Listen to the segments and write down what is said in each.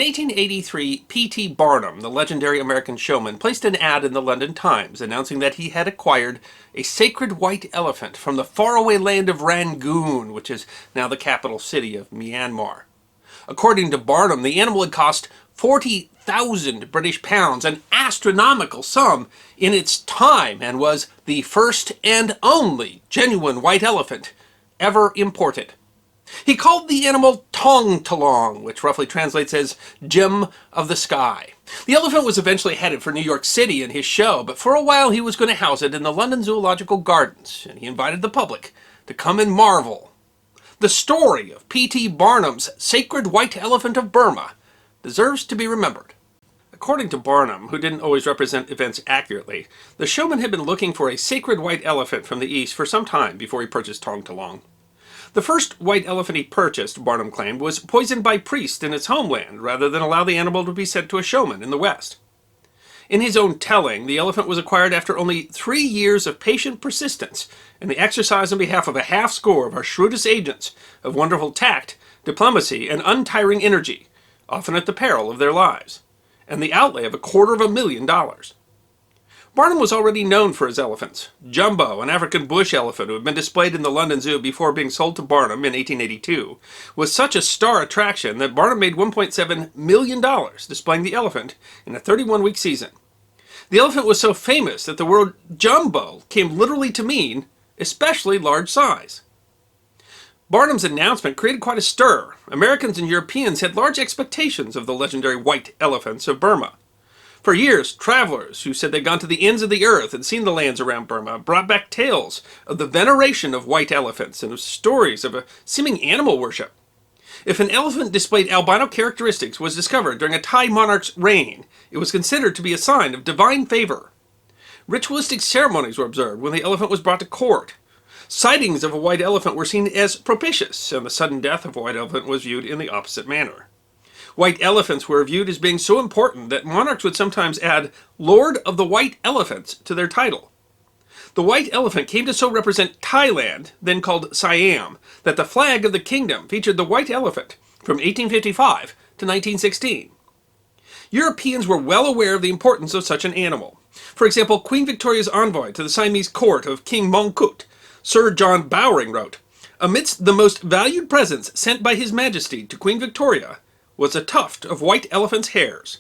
In 1883, P.T. Barnum, the legendary American showman, placed an ad in the London Times announcing that he had acquired a sacred white elephant from the faraway land of Rangoon, which is now the capital city of Myanmar. According to Barnum, the animal had cost 40,000 British pounds, an astronomical sum in its time, and was the first and only genuine white elephant ever imported. He called the animal Toung Taloung, which roughly translates as Gem of the Sky. The elephant was eventually headed for New York City in his show, but for a while he was going to house it in the London Zoological Gardens, and he invited the public to come and marvel. The story of P.T. Barnum's sacred white elephant of Burma deserves to be remembered. According to Barnum, who didn't always represent events accurately, the showman had been looking for a sacred white elephant from the East for some time before he purchased Toung Taloung. The first white elephant he purchased, Barnum claimed, was poisoned by priests in its homeland, rather than allow the animal to be sent to a showman in the West. In his own telling, the elephant was acquired after only 3 years of patient persistence and the exercise on behalf of a half-score of our shrewdest agents of wonderful tact, diplomacy, and untiring energy, often at the peril of their lives, and the outlay of $250,000. Barnum was already known for his elephants. Jumbo, an African bush elephant who had been displayed in the London Zoo before being sold to Barnum in 1882, was such a star attraction that Barnum made $1.7 million displaying the elephant in a 31-week season. The elephant was so famous that the word jumbo came literally to mean especially large size. Barnum's announcement created quite a stir. Americans and Europeans had large expectations of the legendary white elephants of Burma. For years, travelers who said they'd gone to the ends of the earth and seen the lands around Burma brought back tales of the veneration of white elephants and of stories of a seeming animal worship. If an elephant displayed albino characteristics was discovered during a Thai monarch's reign, it was considered to be a sign of divine favor. Ritualistic ceremonies were observed when the elephant was brought to court. Sightings of a white elephant were seen as propitious, and the sudden death of a white elephant was viewed in the opposite manner. White elephants were viewed as being so important that monarchs would sometimes add Lord of the White Elephants to their title. The white elephant came to so represent Thailand, then called Siam, that the flag of the kingdom featured the white elephant from 1855 to 1916. Europeans were well aware of the importance of such an animal. For example, Queen Victoria's envoy to the Siamese court of King Mongkut, Sir John Bowring, wrote, "Amidst the most valued presents sent by His Majesty to Queen Victoria was a tuft of white elephant's hairs."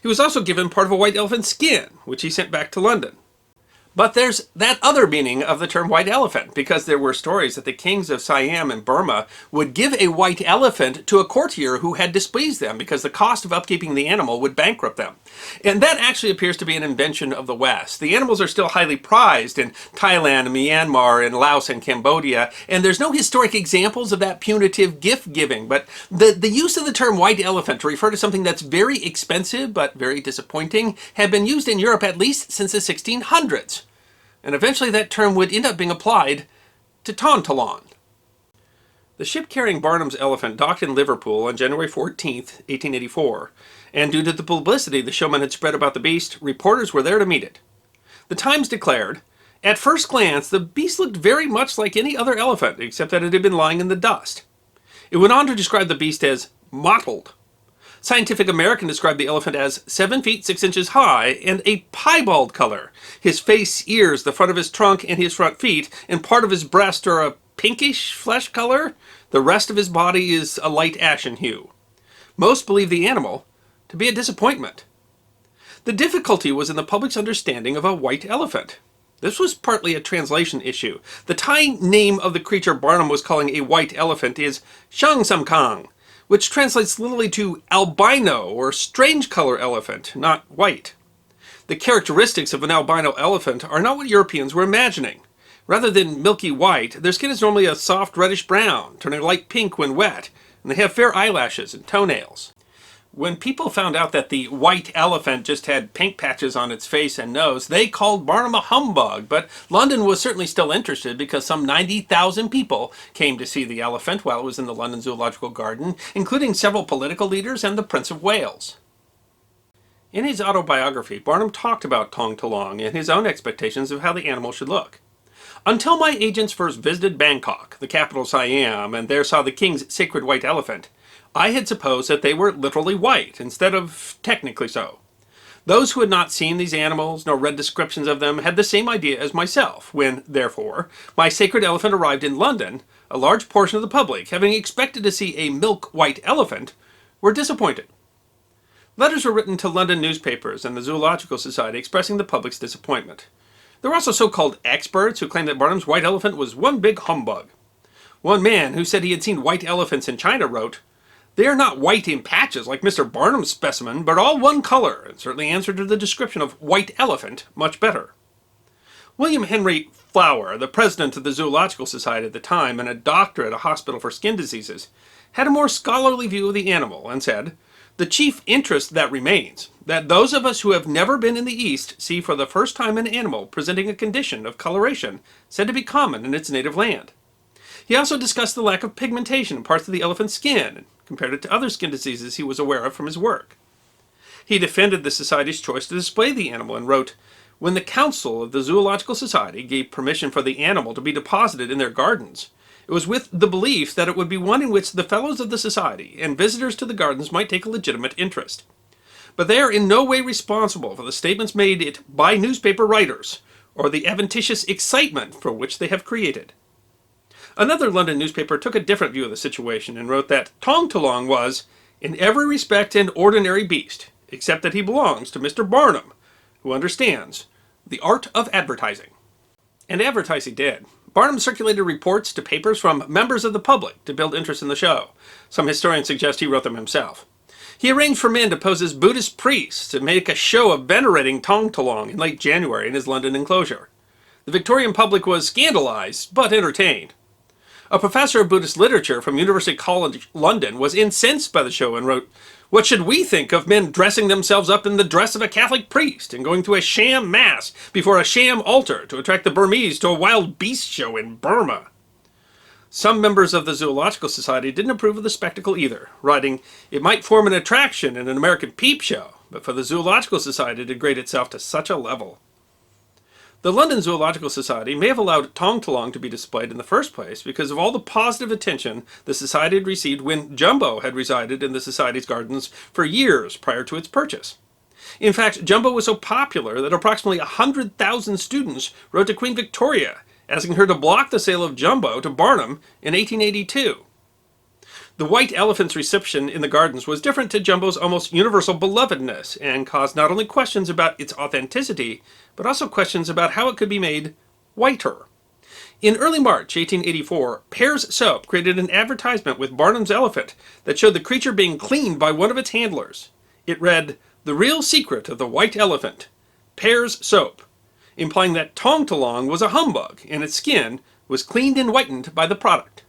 He was also given part of a white elephant's skin, which he sent back to London. But there's that other meaning of the term white elephant, because there were stories that the kings of Siam and Burma would give a white elephant to a courtier who had displeased them because the cost of upkeeping the animal would bankrupt them. And that actually appears to be an invention of the West. The animals are still highly prized in Thailand, Myanmar, and Laos and Cambodia, and there's no historic examples of that punitive gift-giving, but the use of the term white elephant to refer to something that's very expensive but very disappointing had been used in Europe at least since the 1600s. And eventually that term would end up being applied to Toung Taloung. The ship carrying Barnum's elephant docked in Liverpool on January 14, 1884, and due to the publicity the showman had spread about the beast, reporters were there to meet it. The Times declared, "At first glance, the beast looked very much like any other elephant, except that it had been lying in the dust." It went on to describe the beast as mottled. Scientific American described the elephant as 7 feet 6 inches high and a piebald color. His face, ears, the front of his trunk, and his front feet, and part of his breast are a pinkish flesh color. The rest of his body is a light ashen hue. Most believe the animal to be a disappointment. The difficulty was in the public's understanding of a white elephant. This was partly a translation issue. The Thai name of the creature Barnum was calling a white elephant is Censuram, which translates literally to albino or strange color elephant, not white. The characteristics of an albino elephant are not what Europeans were imagining. Rather than milky white, their skin is normally a soft reddish brown, turning light pink when wet, and they have fair eyelashes and toenails. When people found out that the white elephant just had pink patches on its face and nose, they called Barnum a humbug, but London was certainly still interested because some 90,000 people came to see the elephant while it was in the London Zoological Garden, including several political leaders and the Prince of Wales. In his autobiography, Barnum talked about Toung Taloung and his own expectations of how the animal should look. "Until my agents first visited Bangkok, the capital of Siam, and there saw the king's sacred white elephant, I had supposed that they were literally white, instead of technically so. Those who had not seen these animals, nor read descriptions of them, had the same idea as myself. When, therefore, my sacred elephant arrived in London, a large portion of the public, having expected to see a milk-white elephant, were disappointed. Letters were written to London newspapers and the Zoological Society expressing the public's disappointment. There were also so-called experts who claimed that Barnum's white elephant was one big humbug. One man who said he had seen white elephants in China wrote, "They are not white in patches like Mr. Barnum's specimen, but all one color, and certainly answered to the description of white elephant much better." William Henry Flower, the president of the Zoological Society at the time and a doctor at a hospital for skin diseases, had a more scholarly view of the animal and said, "The chief interest that remains, that those of us who have never been in the East see for the first time an animal presenting a condition of coloration said to be common in its native land." He also discussed the lack of pigmentation in parts of the elephant's skin, and compared it to other skin diseases he was aware of from his work. He defended the Society's choice to display the animal and wrote, "When the Council of the Zoological Society gave permission for the animal to be deposited in their gardens, it was with the belief that it would be one in which the fellows of the Society and visitors to the gardens might take a legitimate interest. But they are in no way responsible for the statements made it by newspaper writers, or the adventitious excitement for which they have created." Another London newspaper took a different view of the situation and wrote that Toung Taloung was, in every respect, an ordinary beast, except that he belongs to Mr. Barnum, who understands the art of advertising. And advertise he did. Barnum circulated reports to papers from members of the public to build interest in the show. Some historians suggest he wrote them himself. He arranged for men to pose as Buddhist priests to make a show of venerating Toung Taloung in late January in his London enclosure. The Victorian public was scandalized, but entertained. A professor of Buddhist literature from University College London was incensed by the show and wrote, "What should we think of men dressing themselves up in the dress of a Catholic priest and going to a sham mass before a sham altar to attract the Burmese to a wild beast show in Burma?" Some members of the Zoological Society didn't approve of the spectacle either, writing, "It might form an attraction in an American peep show, but for the Zoological Society to degrade itself to such a level." The London Zoological Society may have allowed Toung Taloung to be displayed in the first place because of all the positive attention the Society had received when Jumbo had resided in the Society's gardens for years prior to its purchase. In fact, Jumbo was so popular that approximately 100,000 students wrote to Queen Victoria, asking her to block the sale of Jumbo to Barnum in 1882. The white elephant's reception in the gardens was different to Jumbo's almost universal belovedness and caused not only questions about its authenticity, but also questions about how it could be made whiter. In early March 1884, Pears Soap created an advertisement with Barnum's elephant that showed the creature being cleaned by one of its handlers. It read, "The real secret of the white elephant, Pears Soap," implying that Toung Taloung was a humbug and its skin was cleaned and whitened by the product.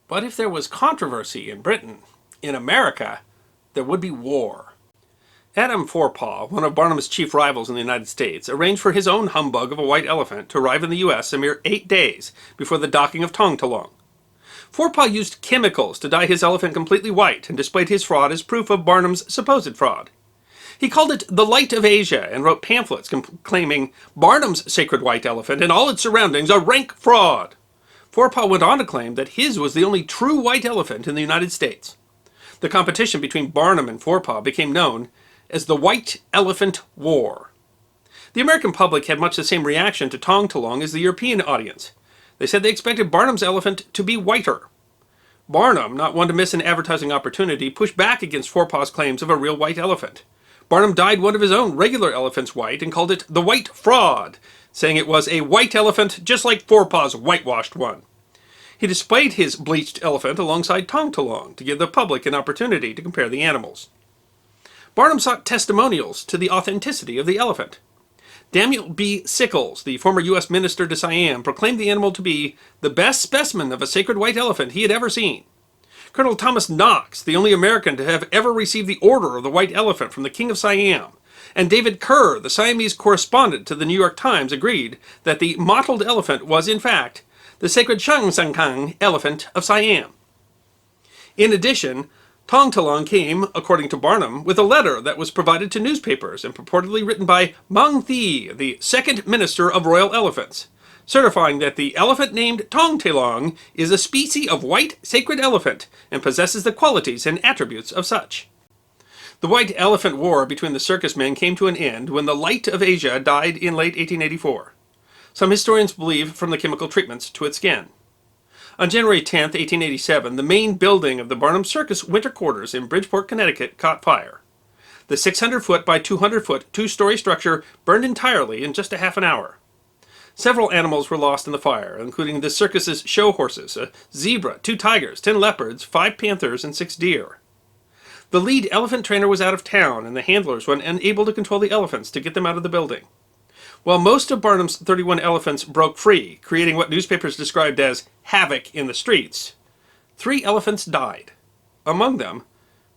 But if there was controversy in Britain, in America, there would be war. Adam Forepaugh, one of Barnum's chief rivals in the United States, arranged for his own humbug of a white elephant to arrive in the U.S. a mere 8 days before the docking of Toung Taloung. Forepaugh used chemicals to dye his elephant completely white and displayed his fraud as proof of Barnum's supposed fraud. He called it the Light of Asia and wrote pamphlets claiming Barnum's sacred white elephant and all its surroundings a rank fraud. Forepaugh went on to claim that his was the only true white elephant in the United States. The competition between Barnum and Forepaugh became known as the White Elephant War. The American public had much the same reaction to Toung Taloung as the European audience. They said they expected Barnum's elephant to be whiter. Barnum, not one to miss an advertising opportunity, pushed back against Forepaugh's claims of a real white elephant. Barnum dyed one of his own regular elephants white and called it the White Fraud, saying it was a white elephant just like Forepaugh's whitewashed one. He displayed his bleached elephant alongside Toung Taloung to give the public an opportunity to compare the animals. Barnum sought testimonials to the authenticity of the elephant. Daniel B. Sickles, the former U.S. minister to Siam, proclaimed the animal to be the best specimen of a sacred white elephant he had ever seen. Colonel Thomas Knox, the only American to have ever received the Order of the White Elephant from the King of Siam, and David Kerr, the Siamese correspondent to the New York Times, agreed that the mottled elephant was, in fact, the sacred Shangsankang elephant of Siam. In addition, Toung Taloung came, according to Barnum, with a letter that was provided to newspapers and purportedly written by Mang Thi, the second minister of royal elephants, certifying that the elephant named Toung Taloung is a species of white sacred elephant and possesses the qualities and attributes of such. The White Elephant War between the circus men came to an end when the Light of Asia died in late 1884. Some historians believe from the chemical treatments to its skin. On January 10, 1887, the main building of the Barnum Circus winter quarters in Bridgeport, Connecticut caught fire. The 600-foot by 200-foot two-story structure burned entirely in just a half an hour. Several animals were lost in the fire, including the circus's show horses, a zebra, 2 tigers, 10 leopards, 5 panthers, and 6 deer. The lead elephant trainer was out of town, and the handlers were unable to control the elephants to get them out of the building. While most of Barnum's 31 elephants broke free, creating what newspapers described as havoc in the streets, 3 elephants died. Among them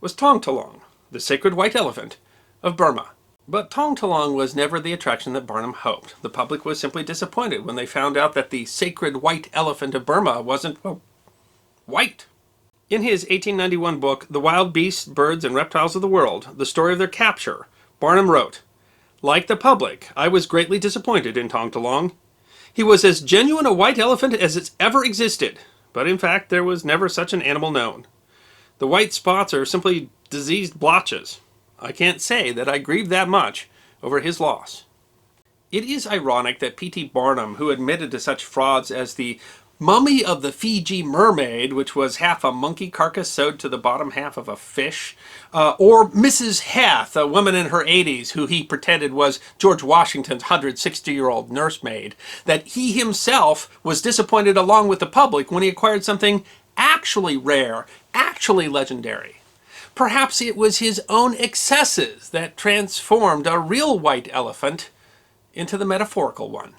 was Toung Taloung, the sacred white elephant of Burma. But Toung Taloung was never the attraction that Barnum hoped. The public was simply disappointed when they found out that the sacred white elephant of Burma wasn't, well, white. In his 1891 book, The Wild Beasts, Birds, and Reptiles of the World, The Story of Their Capture, Barnum wrote, "Like the public, I was greatly disappointed in Toung Taloung. He was as genuine a white elephant as it's ever existed, but in fact there was never such an animal known. The white spots are simply diseased blotches. I can't say that I grieved that much over his loss." It is ironic that P.T. Barnum, who admitted to such frauds as the mummy of the Fiji mermaid, which was half a monkey carcass sewed to the bottom half of a fish, or Mrs. Heth, a woman in her 80s who he pretended was George Washington's 160-year-old nursemaid, that he himself was disappointed along with the public when he acquired something actually rare, actually legendary. Perhaps it was his own excesses that transformed a real white elephant into the metaphorical one.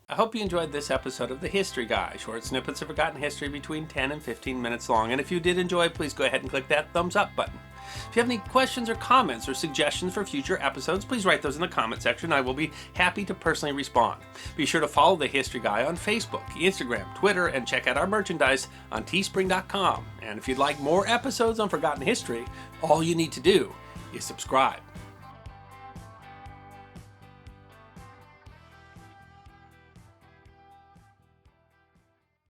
I hope you enjoyed this episode of The History Guy, short snippets of forgotten history between 10 and 15 minutes long. And if you did enjoy, please go ahead and click that thumbs up button. If you have any questions or comments or suggestions for future episodes, please write those in the comment section. I will be happy to personally respond. Be sure to follow The History Guy on Facebook, Instagram, Twitter, and check out our merchandise on teespring.com. And if you'd like more episodes on forgotten history, all you need to do is subscribe.